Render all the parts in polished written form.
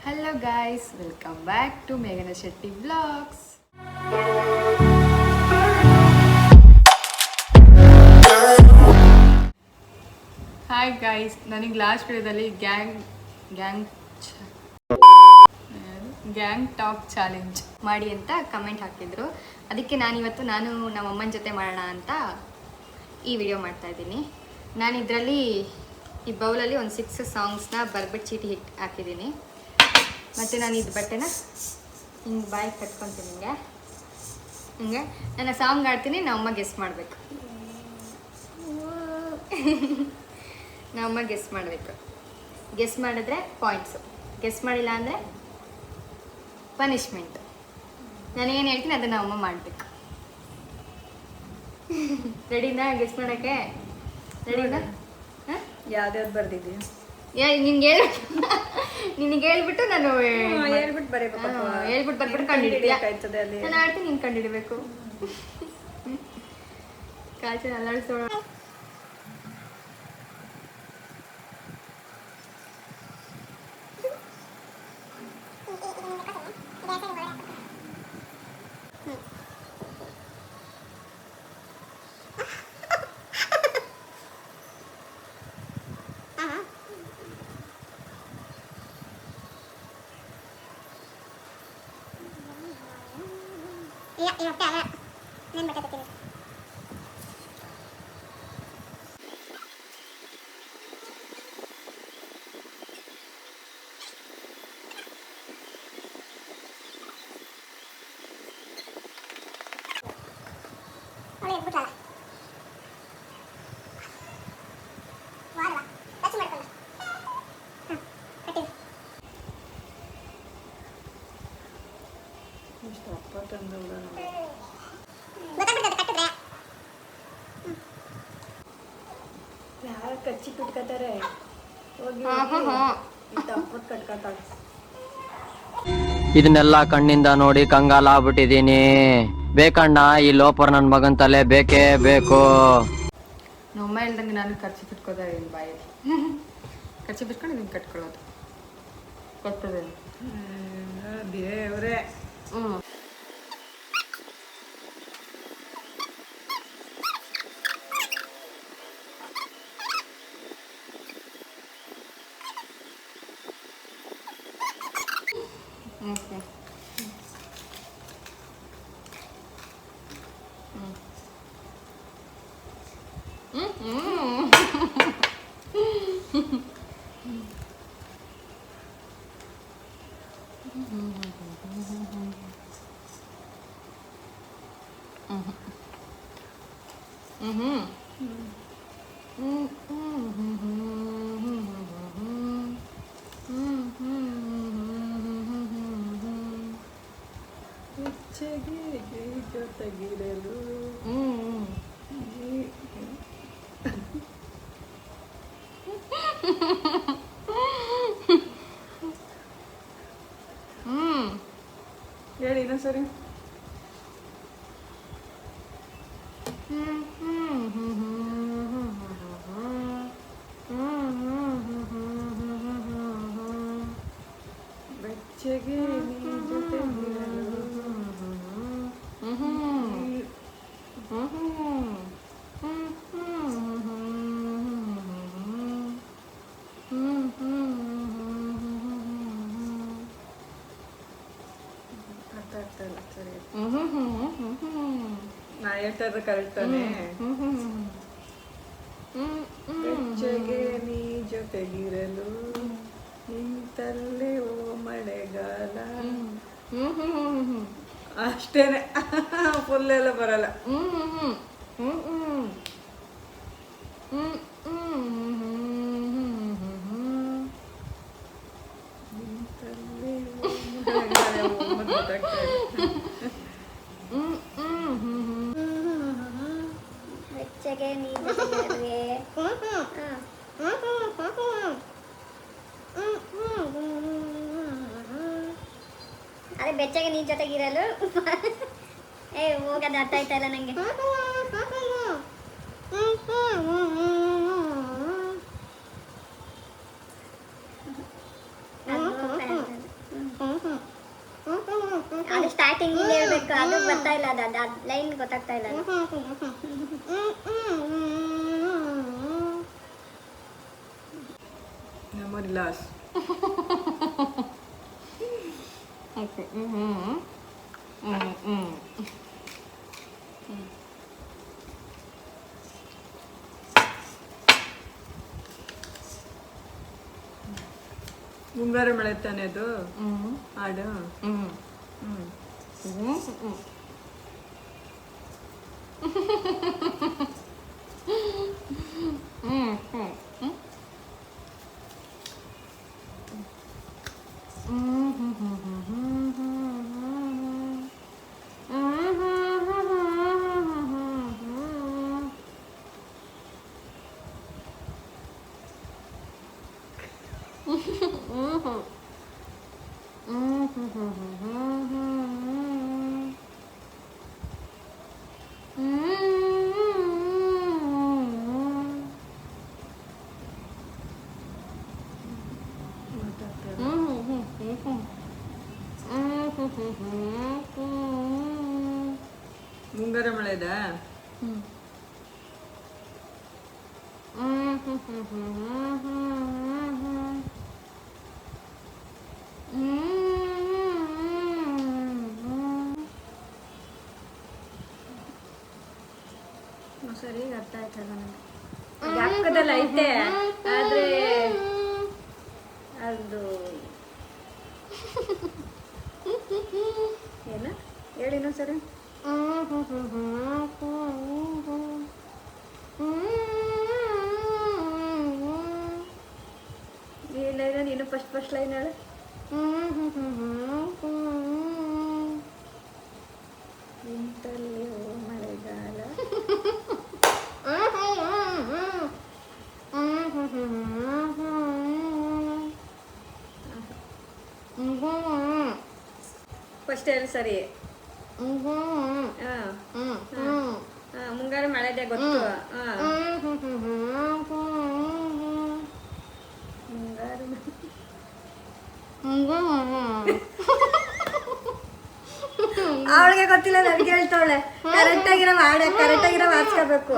Hello guys, welcome back to Meghana Shetty Vlogs. Hi guys, ನನಗೆ last ವಿಡಿಯೋದಲ್ಲಿ gang talk challenge ಮಾಡಿ ಅಂತ comment ಹಾಕಿದ್ರು. ಅದಕ್ಕೆ ನಾನು ನಮ್ಮ ಅಮ್ಮನ ಜೊತೆ ಮಾಡೋಣ ಅಂತ ಈ ವಿಡಿಯೋ ಮಾಡ್ತಾ ಇದ್ದೀನಿ. ನಾನು ಇದರಲ್ಲಿ ಈ ಬೌಲಲ್ಲಿ ಒಂದು 6 ಸಾಂಗ್ಸ್ನ ಬರ್ಬಿಟ್ಟು ಚೀಟಿ ಹಾಕಿದ್ದೀನಿ. ಮತ್ತು ನಾನು ಇದು ಬಟ್ಟೆನ ಹಿಂಗೆ ಬಾಯಿಗೆ ಕಟ್ಕೊತೀನಿ. ಹಿಂಗೆ ನಾನು ಸಾಂಗ್ ಆಡ್ತೀನಿ, ನಮ್ಮಮ್ಮ ಗೆಸ್ ಮಾಡಬೇಕು. ನಮ್ಮಮ್ಮ ಗೆಸ್ ಮಾಡಬೇಕು. ಗೆಸ್ ಮಾಡಿದ್ರೆ ಪಾಯಿಂಟ್ಸು, ಗೆಸ್ ಮಾಡಿಲ್ಲ ಅಂದರೆ ಪನಿಷ್ಮೆಂಟ್. ನಾನೇನು ಹೇಳ್ತೀನಿ ಅದನ್ನು ನಮ್ಮಮ್ಮ ಮಾಡಬೇಕು. ರೆಡಿನಾ ಗೆಸ್ ಮಾಡೋಕ್ಕೆ? ರೆಡಿನಾ? ಹಾಂ, ಯಾವ್ದ್ಯಾವ್ದು ಬರ್ದಿದ್ದೀಯ? ನಿನಗೆ ಹೇಳ್ಬಿಟ್ಟು ನಾನು ಹೇಳ್ಬಿಟ್ಟು ಬರೀಬೇಕು. ಹೇಳ್ಬಿಟ್ಟು ಬರ್ಬಿಟ್ಟು ಕಂಡಿಡಿದ್ಯಾ? ಅಲ್ಲಿ ನಾನು ಆಡ್ತೀನಿ, ನೀನು ಕಂಡಿಡಬೇಕು. ಕಾಚನ ಅಲ್ಲಾಡಿಸೋಣ. ಯಾರು ಕಚ್ಚಿ ಬಿಟ್ಕೋತಾರೆ, ಹೋಗಿ ತಪ್ಪತ್ತು ಕಟ್ಕೊತಾಳೆ. ಇದನ್ನೆಲ್ಲ ಕಣ್ಣಿಂದ ನೋಡಿ ಕಂಗಾಲ ಆಗ್ಬಿಟ್ಟಿದೀನಿ. ಬೇಕಣ್ಣ, ಈ ಲೋಪರ್ ನನ್ ಮಗನ್ ತಲೆ ಬೇಕೇ ಬೇಕು. ನಮ್ಮಮ್ಮ ಹೇಳ್ದಂಗೆ ನಾನು ಖರ್ಚು ಬಿಟ್ಕೋತಾ ಇದ್ದೀನಿ ಬಾಯಲ್ಲಿ. ಖರ್ಚು ಬಿಟ್ಕೊಂಡು ಇದನ್ನು ಕಟ್ಕೊಳ್ಳೋದು ಗೊತ್ತದೆ. ದೇವ್ರೆ, ಓಕೆ. ಜೊತೆಗಿರಲು ಹೇಳಿ ಇನ್ನೊಂದ್ಸರಿ. ಬೆಚ್ಚಗೆ ನೀ ಜೊತೆಗಿರಲು ಅರ್ಥ ಆಗ್ತಾ ಇಲ್ಲ. ಸರಿ, ನಾ ಹೇಳ್ತಾ ಇರೋದು ಕರೆಕ್ಟ್ ತಾನೇ? ಬೆಚ್ಚಗೆ ನೀ ಜೊತೆಗಿರಲು ನಿಂತಲ್ಲೇ ಓ ಮಳೆಗಾಲ. ಅಷ್ಟೇನೆ, ಫುಲ್ ಎಲ್ಲ ಬರಲ್ಲ. ನಿಂತಲ್ಲೇ ಓ ಮಳೆಗಾಲ ಗೊತ್ತಾಗ್ತಾ ಇಲ್ಲ. ಬೆಚ್ಚಗೆ ನೀ ಜೊತೆಗಿರಲ್ವೇ? ಅದೇ ಬೆಚ್ಚಗೆ ನೀ ಜೊತೆಗಿರಲು. ಹೋಗೋದು ಅರ್ಥ ಆಯ್ತಾ ಇಲ್ಲ ನಂಗೆ. ಹಿಂಗೆ ಹೇಳ್ಬೇಕು ಅದು ಬರ್ತಾ ಇಲ್ಲ, ಅದು ಲೈನ್ ಗೊತ್ತಾಗ್ತಾ ಇಲ್ಲ ಅದು. Memory loss. ಓಕೆ ಮುಂಗಾರು ಮಳೆ ತಾನೆ ಅದು ಹಾಡು. ಮುಂಗಾರು ಮಳೆದಾ? ಸರಿ ಅರ್ಥ ಆಯ್ತಲ್ಲ ನನಗೆ. ಜ್ಞಾಪಕದಲ್ಲಿ ಐತೆ ಆದ್ರೆ ಅದು ಏನ ಹೇಳಿನ ಸರಿ. ಈ ಲೈನ ನೀನು ಫಸ್ಟ್ ಲೈನ್ ಹೇಳು. ನಿಂತಲ್ಲಿ ಮಳೆಗಾಲ ಫಸ್ಟ್ ಹೇಳಿ ಸರಿ. ಮುಂಗಾರು ಮಳೆದೆ ಗೊತ್ತು. ಮುಂಗಾರು ಅವಳಿಗೆ ಗೊತ್ತಿಲ್ಲ, ನನಗೆ ಹೇಳ್ತಾವಳೆ. ಕರೆಕ್ಟ್ ಆಗಿರೋ ಹಾಡ ಕರೆಕ್ಟ್ ಆಗಿರೋ ವಾಚ್ಕೋಬೇಕು.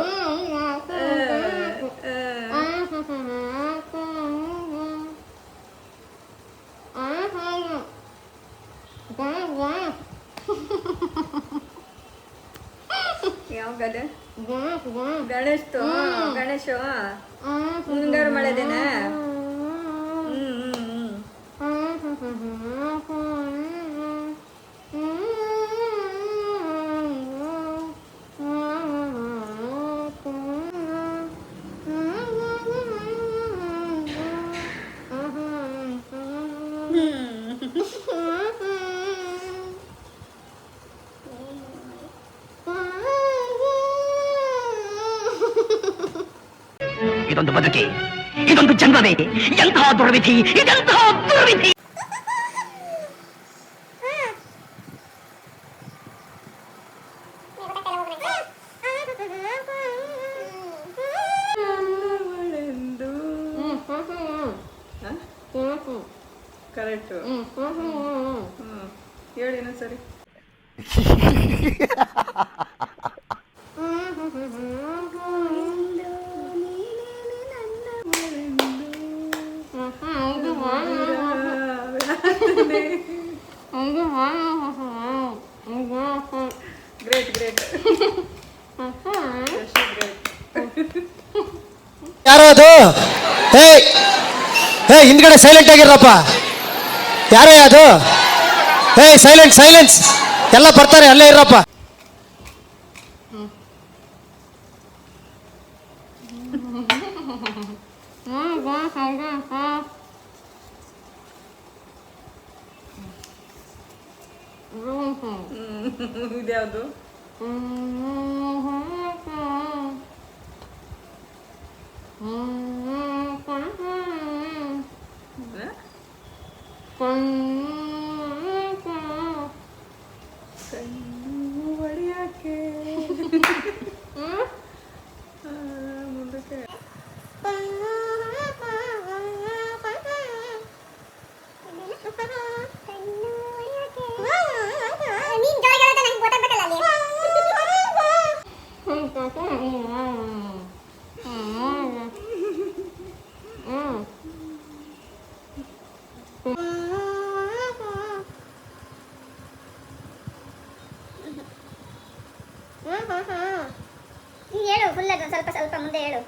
ಯಾವಾಗದ ಗಣೇಶ್ತು ಗಣೇಶ ಮುಂಗಾರು ಮಳೆದೇನಾ? ಇದೊಂದು ಬದುಕಿ, ಇದೊಂದು ಜನ್ಮವೇ, ಎಂತಹ ದುರ್ವಿಧಿ, ಇದೆಂತಹ ದುರ್ವಿಧಿ. ಕರೆಕ್ಟು. ಹೇಳಿನ ಸರಿ. Great great. ಯಾರೋ ಅದು? ಹೇ ಹೇ ಹಿಂದ್ಗಡೆ ಸೈಲೆಂಟ್ ಆಗಿರಪ್ಪ. ಯಾರೇ ಅದು? ಹೇ ಸೈಲೆಂಟ್ ಸೈಲೆನ್ಸ್, ಎಲ್ಲ ಬರ್ತಾರೆ, ಅಲ್ಲೇ ಇರಪ್ಪ. ಇದ್ಯಾವುದು? ಕಣ್ಣು ಹೊಡೆಯಕ್ಕೆ ಮುಂದಕ್ಕೆ ಹೇಳು ಫುಲ್ ಅದು ಸ್ವಲ್ಪ ಸ್ವಲ್ಪ ಮುಂದೆ ಹೇಳು.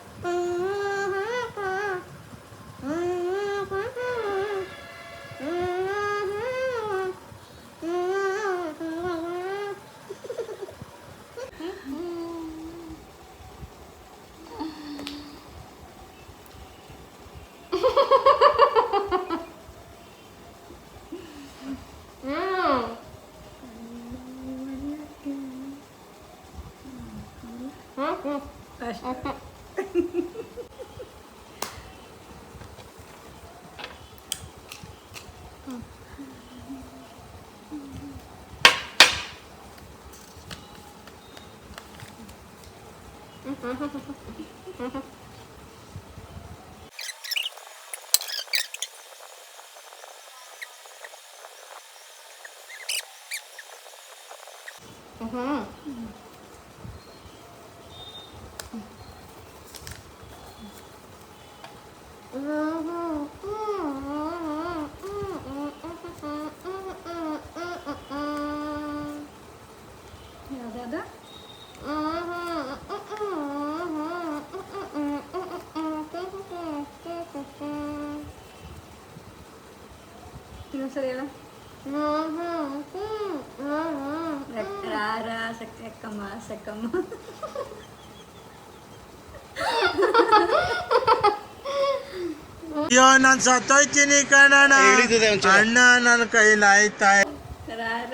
ಅಷ್ಟೇ. ಯಾವ್ದಾದ ಇನ್ನೊಂದ್ಸರಿ ಹೇಳ. ರಾ ಸಕ್ಕಮ್ಮ ಸಕ್ಕಮ್ಮ. ಅಯ್ಯೋ ನಾನು ಸತ್ತೋಯ್ತೀನಿ ಕಣಣ್ಣ, ಅಣ್ಣ ನನ್ನ ಕೈಲಿ ಆಯ್ತಾ. ರಾರ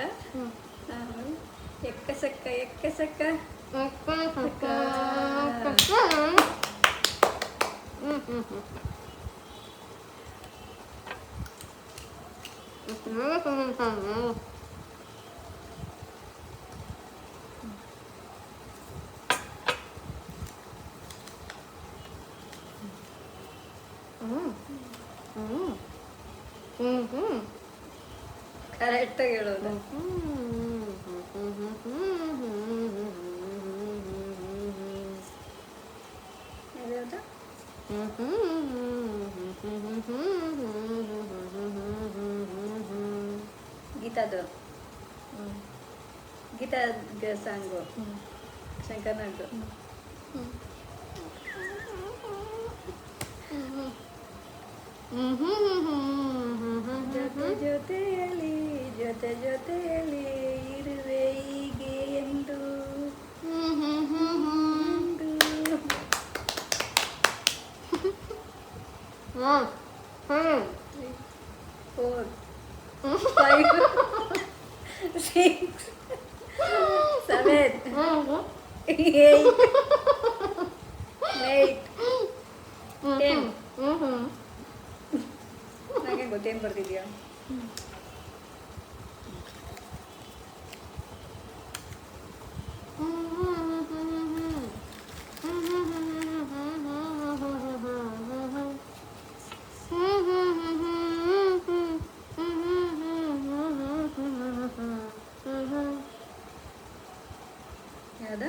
ಎಕ್ಕ ಸಕ್ಕ ಎಕ್ಕ ಸಕ್ಕ ಕರೆಕ್ಟಾಗಿ ಹೇಳೋದು. ಯಾವ್ದು ಗೀತಾದು ಗೀತಾ ಸಾಂಗು ಶಂಕರ್ನಾಗ್ದು. ಜೊತೆಯಲ್ಲಿ ಜೊತೆಯಲ್ಲಿ ಇರುವೆ ಹೀಗೆ ಎಂದು ಫೋರ್ 5 6 7 8 10. ನನಗೆ ಗೊತ್ತೇನು ಬರ್ತಿದ್ಯಾ? ಯಾವ್ದ?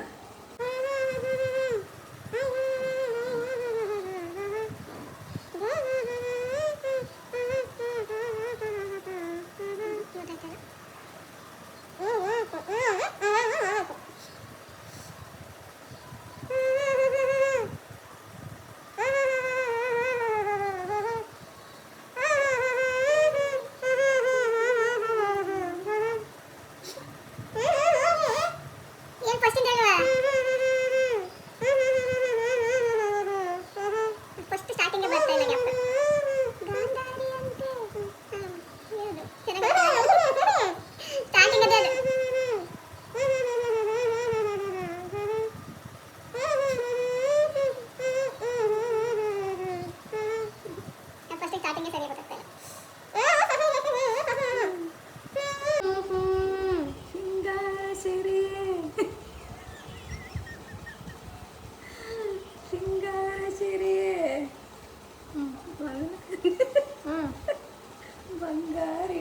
ಬಂಗಾರಿ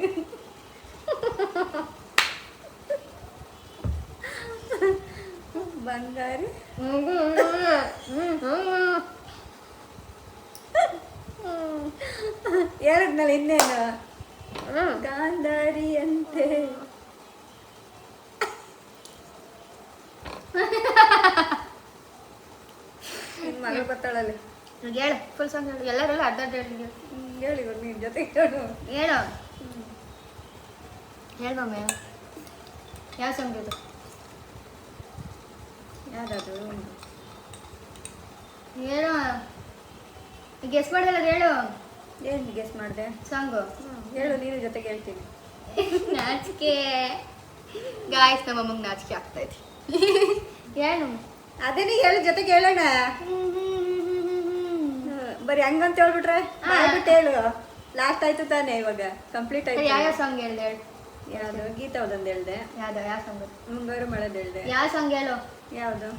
ಬಂಗಾರಿ ಹೇಳಿದ್ನಲ್ಲ ಇನ್ನೇನು ಗಾಂಧಾರಿ ಅಂತೆ ಬರ್ತಾಳಲ್ಲಿ. ಈಗ ಹೇಳು ಫುಲ್ ಸಾಂಗ್ ಹೇಳು, ಎಲ್ಲರೆಲ್ಲ ಅರ್ಧ ಅರ್ಧ ಹೇಳಿ. ಹೇಳಿ ಇವಾಗ ನೀನ್ ಜೊತೆ ಹೇಳು. ಹೇಳು ಹೇಳು ಮಮ್ಮಿ, ಯಾವ ಸಾಂಗ್ ಇದು? ಯಾವ್ದಾದ್ರು ಹೇಳು, ಈಗ ಗೆಸ್ ಮಾಡ್ದಲ್ಲ ಅದು ಹೇಳು ಏನ್ ಗೆಸ್ ಮಾಡಿದೆ? ಸಾಂಗು. ಹೇಳು, ನೀನು ಜೊತೆಗೆ ಹೇಳ್ತೀನಿ. ನಾಚಿಕೆ ಗಾಯ್ಸ್, ನಮ್ಮಮ್ಮಗೆ ನಾಚಿಕೆ ಆಗ್ತೈತಿ. ಹೇಳು ಅದೇನೇ ಹೇಳು, ಜೊತೆಗೆ ಹೇಳೋಣ. ಬರೀ ಹಂಗಂತ ಹೇಳ್ಬಿಟ್ರೆ ಮಾಡ್ಬಿಟ್ಟು ಹೇಳು. ಲಾಸ್ಟ್ ಆಯ್ತು ತಾನೇ, ಇವಾಗ ಕಂಪ್ಲೀಟ್ ಆಯ್ತು. ಯಾವ ಸಾಂಗ್ ಹೇಳ್ದೆ ಹೇಳು? ಯಾವ್ದು? ಗೀತಾವ್ದೊಂದು ಹೇಳ್ದೆ. ಯಾವ್ದು? ಯಾವ ಸಾಂಗ್? ಮುಂಗಾರು ಮಳೆದು ಹೇಳ್ದೆ. ಯಾವ ಸಾಂಗ್ ಹೇಳು? ಯಾವ್ದು?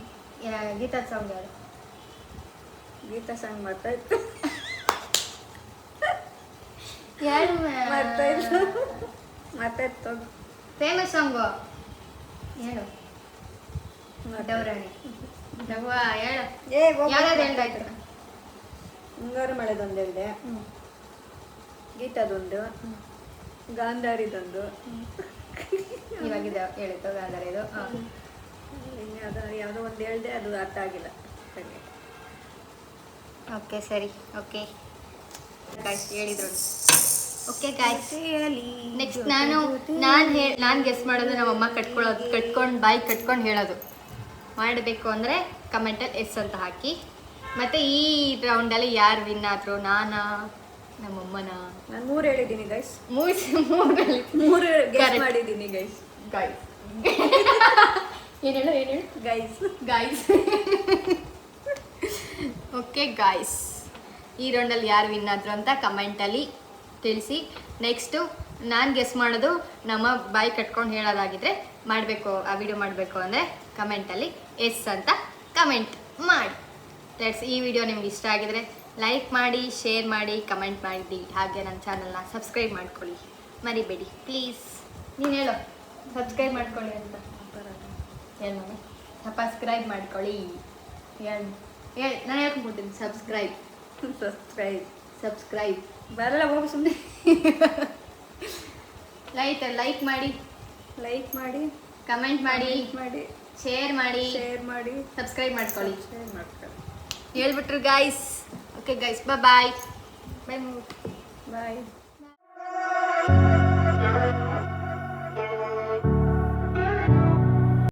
ಗೀತದ ಸಾಂಗ್ ಹೇಳು. ಗೀತಾ ಸಾಂಗ್ ಮಾಡ್ತಾಯಿತ್ತು. ಹೇಳು ಮಾಡ್ತಾಯಿತ್ತು ಮಾತಾಡ್ತು. ಫೇಮಸ್ ಸಾಂಗು ಹೇಳು. ಡೌರಾಣಿ ಡವ್ವ ಹೇಳು. ಯಾವ್ದಾದ್ರು ಹೇಳ್ದಾಯ್ತು? ಮುಂಗಾರು ಮಳೆದೊಂದು ಹೇಳ್ದೆ, ಗೀತಾದೊಂದು, ಗಾಂಧಾರಿದೊಂದು, ಇವಾಗಿದ ಹೇಳಿತ್ತು ಗಾಂಧಾರ ಇದು. ಇನ್ಯಾವುದೋ ಯಾವುದೋ ಒಂದು ಹೇಳ್ದೆ, ಅದು ಅರ್ಥ ಆಗಿಲ್ಲ. ಓಕೆ ಸರಿ, ಓಕೆ ಗಾಯ್ಸ್ ಹೇಳಿದ್ರು. ಓಕೆ ಗಾಯ್ಸ್, ನೆಕ್ಸ್ಟ್ ನಾನು ಗೆಸ್ ಮಾಡೋದು ನಮ್ಮಮ್ಮ ಕಟ್ಕೊಂಡು ಬಾಯಿ ಕಟ್ಕೊಂಡು ಹೇಳೋದು ಮಾಡಬೇಕು ಅಂದರೆ ಕಮೆಂಟಲ್ಲಿ ಎಸ್ ಅಂತ ಹಾಕಿ. ಮತ್ತು ಈ ರೌಂಡಲ್ಲಿ ಯಾರು ವಿನ್ ಆದರು, ನಾನಾ ನಮ್ಮಮ್ಮನ? ನಾನು 3 ಹೇಳಿದ್ದೀನಿ ಗೈಸ್. ಮೂರಲ್ಲಿ 3 Correct. ಮಾಡಿದ್ದೀನಿ ಗೈಸ್. ಗಾಯ್ಸ್ ಏನು ಹೇಳು ಗೈಸ್ ಗಾಯ್ಸ್. ಓಕೆ ಗಾಯ್ಸ್, ಈ ರೌಂಡಲ್ಲಿ ಯಾರು ವಿನ್ ಆದರು ಅಂತ ಕಮೆಂಟಲ್ಲಿ ತಿಳಿಸಿ. ನೆಕ್ಸ್ಟು ನಾನು ಗೆಸ್ ಮಾಡೋದು ನಮ್ಮ ಬಾಯಿ ಕಟ್ಕೊಂಡು ಹೇಳೋದಾಗಿದ್ರೆ ಮಾಡಬೇಕು, ಆ ವಿಡಿಯೋ ಮಾಡಬೇಕು ಅಂದರೆ ಕಮೆಂಟಲ್ಲಿ ಎಸ್ ಅಂತ ಕಮೆಂಟ್ ಮಾಡಿ. ಈ ವಿಡಿಯೋ ನಿಮ್ಗೆ ಇಷ್ಟ ಆಗಿದ್ರೆ ಲೈಕ್ ಮಾಡಿ, ಶೇರ್ ಮಾಡಿ, ಕಮೆಂಟ್ ಮಾಡಿ, ಹಾಗೆ ನನ್ನ ಚಾನಲ್ನ ಸಬ್ಸ್ಕ್ರೈಬ್ ಮಾಡ್ಕೊಳ್ಳಿ ಮರಿಬೇಡಿ ಪ್ಲೀಸ್. ನೀನು ಹೇಳು, ಸಬ್ಸ್ಕ್ರೈಬ್ ಮಾಡ್ಕೊಳ್ಳಿ ಅಂತ. ಹೇಳು ಮಮ್ಮಿ, ಸಬ್ಸ್ಕ್ರೈಬ್ ಮಾಡ್ಕೊಳ್ಳಿ. ಹೇಳು ನಾನು ಹೇಳ್ಕೊಂಡ್ಬಿಡ್ತೀನಿ. ಸಬ್ಸ್ಕ್ರೈಬ್ ಬರಲ್ಲ, ಹೋಗು ಸುಮ್ಮನೆ. ಲೈಕ್ ಮಾಡಿ, ಕಮೆಂಟ್ ಮಾಡಿ, ಶೇರ್ ಮಾಡಿ, ಸಬ್ಸ್ಕ್ರೈಬ್ ಮಾಡ್ಕೊಳ್ಳಿ. ಹೇಳ್ಬಿಟ್ರು ಗಾಯ್ಸ್. ಓಕೆ ಗಾಯ್ಸ್, ಬಾಯ್ ಬಾಯ್. ಬಾಯ್.